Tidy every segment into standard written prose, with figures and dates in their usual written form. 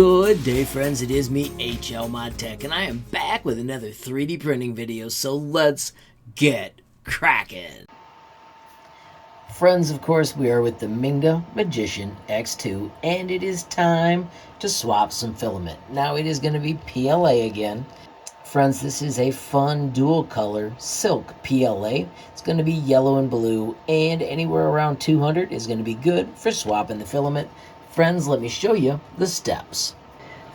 Good day, friends. It is me, HLModTech, and I am back with another 3D printing video, so let's get cracking. Friends, of course, we are with the Mingda Magician X2, and it is time to swap some filament. Now, it is going to be PLA again. Friends, this is a fun dual color silk PLA. It's going to be yellow and blue, and anywhere around 200 is going to be good for swapping the filament. Friends, let me show you the steps.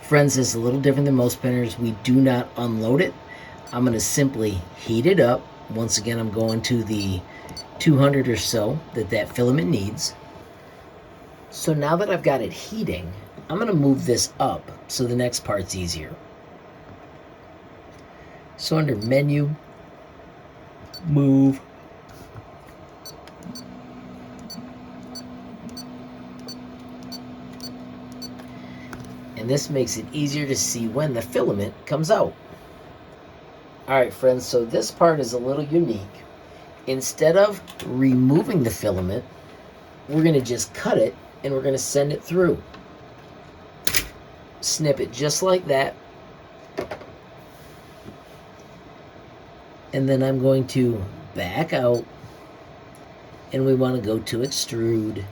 Friends, this is a little different than most printers. We do not unload it. I'm going to simply heat it up. Once again, I'm going to the 200 or so that filament needs. So now that I've got it heating, I'm going to move this up so the next part's easier. So under Menu, Move, and this makes it easier to see when the filament comes out. Alright friends, so this part is a little unique. Instead of removing the filament, we're going to just cut it and we're going to send it through. Snip it just like that. And then I'm going to back out and we want to go to Extrude.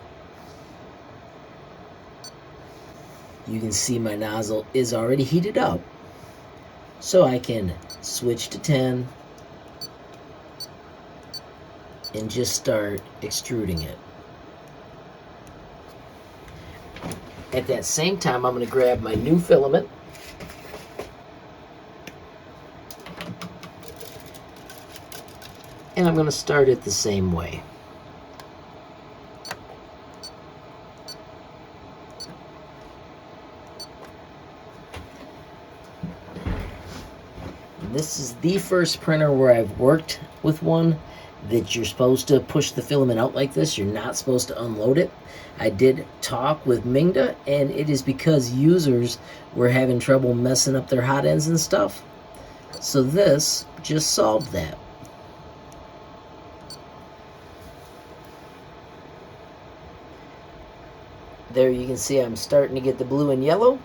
You can see my nozzle is already heated up, so I can switch to 10 and just start extruding it. At that same time, I'm going to grab my new filament and I'm going to start it the same way. This is the first printer where I've worked with one that you're supposed to push the filament out like this. You're not supposed to unload it. I did talk with Mingda, and it is because users were having trouble messing up their hot ends and stuff. So this just solved that. There you can see I'm starting to get the blue and yellow.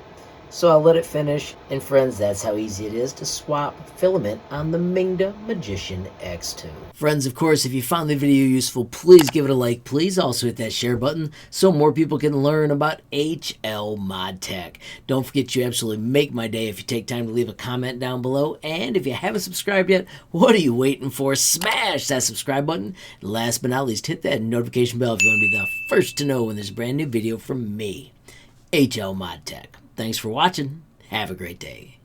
So I'll let it finish, and friends, that's how easy it is to swap filament on the Mingda Magician X2. Friends, of course, if you found the video useful, please give it a like. Please also hit that share button so more people can learn about HLModTech. Don't forget, you absolutely make my day if you take time to leave a comment down below. And if you haven't subscribed yet, what are you waiting for? Smash that subscribe button. And last but not least, hit that notification bell if you want to be the first to know when there's a brand new video from me, HLModTech. Thanks for watching. Have a great day.